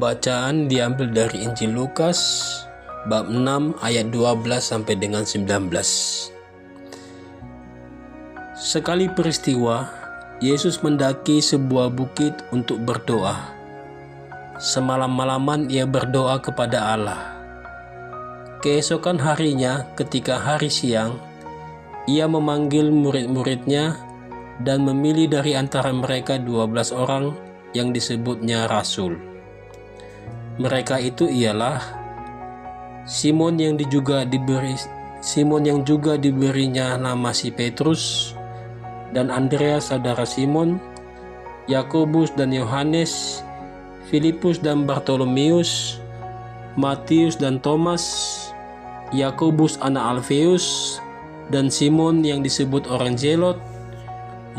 Pembacaan diambil dari Injil Lukas bab 6 ayat 12 sampai dengan 19. Sekali peristiwa, Yesus mendaki sebuah bukit untuk berdoa. Semalam-malaman ia berdoa kepada Allah. Keesokan harinya, ketika hari siang, ia memanggil murid-muridnya dan memilih dari antara mereka 12 orang yang disebutnya rasul. Mereka itu ialah Simon yang juga diberinya nama si Petrus, dan Andreas saudara Simon, Yakobus dan Yohanes, Filipus dan Bartolomeus, Matius dan Thomas, Yakobus anak Alfeus, dan Simon yang disebut orang Zelot,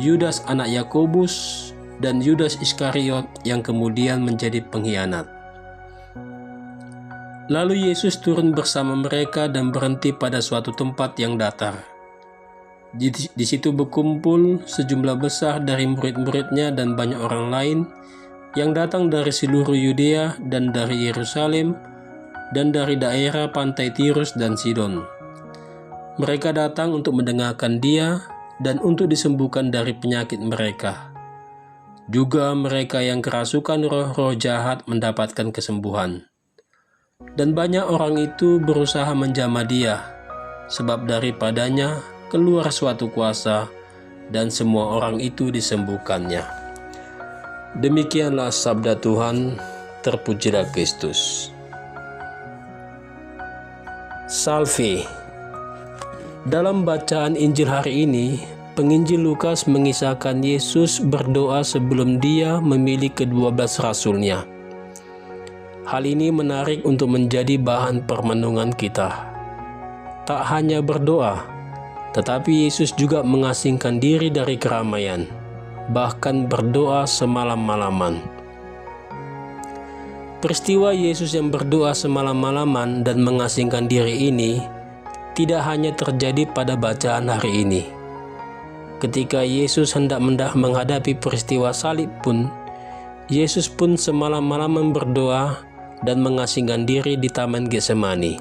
Yudas anak Yakobus, dan Yudas Iskariot yang kemudian menjadi pengkhianat. Lalu Yesus turun bersama mereka dan berhenti pada suatu tempat yang datar. Di situ berkumpul sejumlah besar dari murid-muridnya dan banyak orang lain yang datang dari seluruh Yudea dan dari Yerusalem dan dari daerah pantai Tirus dan Sidon. Mereka datang untuk mendengarkan Dia dan untuk disembuhkan dari penyakit mereka. Juga mereka yang kerasukan roh-roh jahat mendapatkan kesembuhan. Dan banyak orang itu berusaha menjamah Dia, sebab daripadanya keluar suatu kuasa, dan semua orang itu disembuhkannya. Demikianlah sabda Tuhan, terpujilah Kristus. Salve. Dalam bacaan Injil hari ini, penginjil Lukas mengisahkan Yesus berdoa sebelum Dia memilih ke-12 rasulnya. Hal ini menarik untuk menjadi bahan permenungan kita. Tak hanya berdoa, tetapi Yesus juga mengasingkan diri dari keramaian, bahkan berdoa semalam-malaman. Peristiwa Yesus yang berdoa semalam-malaman dan mengasingkan diri ini tidak hanya terjadi pada bacaan hari ini. Ketika Yesus hendak menghadapi peristiwa salib pun, Yesus pun semalam-malaman berdoa dan mengasingkan diri di Taman Getsemani.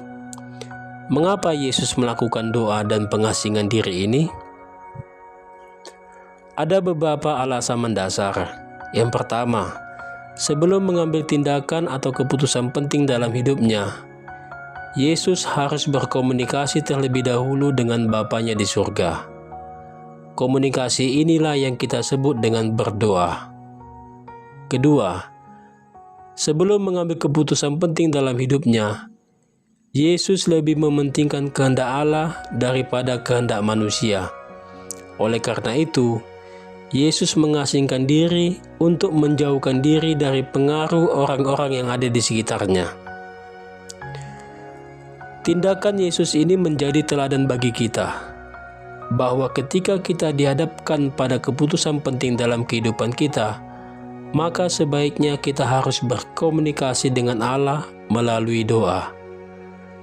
Mengapa Yesus melakukan doa dan pengasingan diri ini? Ada beberapa alasan mendasar. Yang pertama, sebelum mengambil tindakan atau keputusan penting dalam hidupnya, Yesus harus berkomunikasi terlebih dahulu dengan Bapanya di surga. Komunikasi inilah yang kita sebut dengan berdoa. Kedua, sebelum mengambil keputusan penting dalam hidupnya, Yesus lebih mementingkan kehendak Allah daripada kehendak manusia. Oleh karena itu, Yesus mengasingkan diri untuk menjauhkan diri dari pengaruh orang-orang yang ada di sekitarnya. Tindakan Yesus ini menjadi teladan bagi kita, bahwa ketika kita dihadapkan pada keputusan penting dalam kehidupan kita, maka sebaiknya kita harus berkomunikasi dengan Allah melalui doa.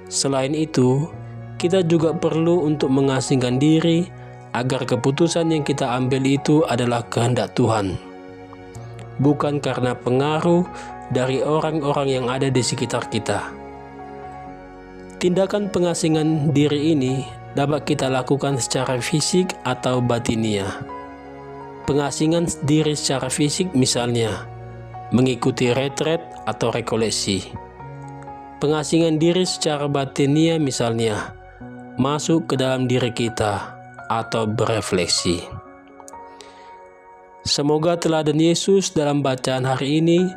Selain itu, kita juga perlu untuk mengasingkan diri agar keputusan yang kita ambil itu adalah kehendak Tuhan, bukan karena pengaruh dari orang-orang yang ada di sekitar kita. Tindakan pengasingan diri ini dapat kita lakukan secara fisik atau batiniah. Pengasingan diri secara fisik misalnya mengikuti retret atau rekoleksi. Pengasingan diri secara batiniah misalnya masuk ke dalam diri kita atau berefleksi. Semoga teladan Yesus dalam bacaan hari ini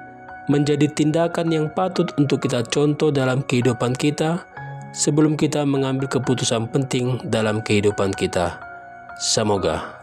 menjadi tindakan yang patut untuk kita contoh dalam kehidupan kita sebelum kita mengambil keputusan penting dalam kehidupan kita. Semoga.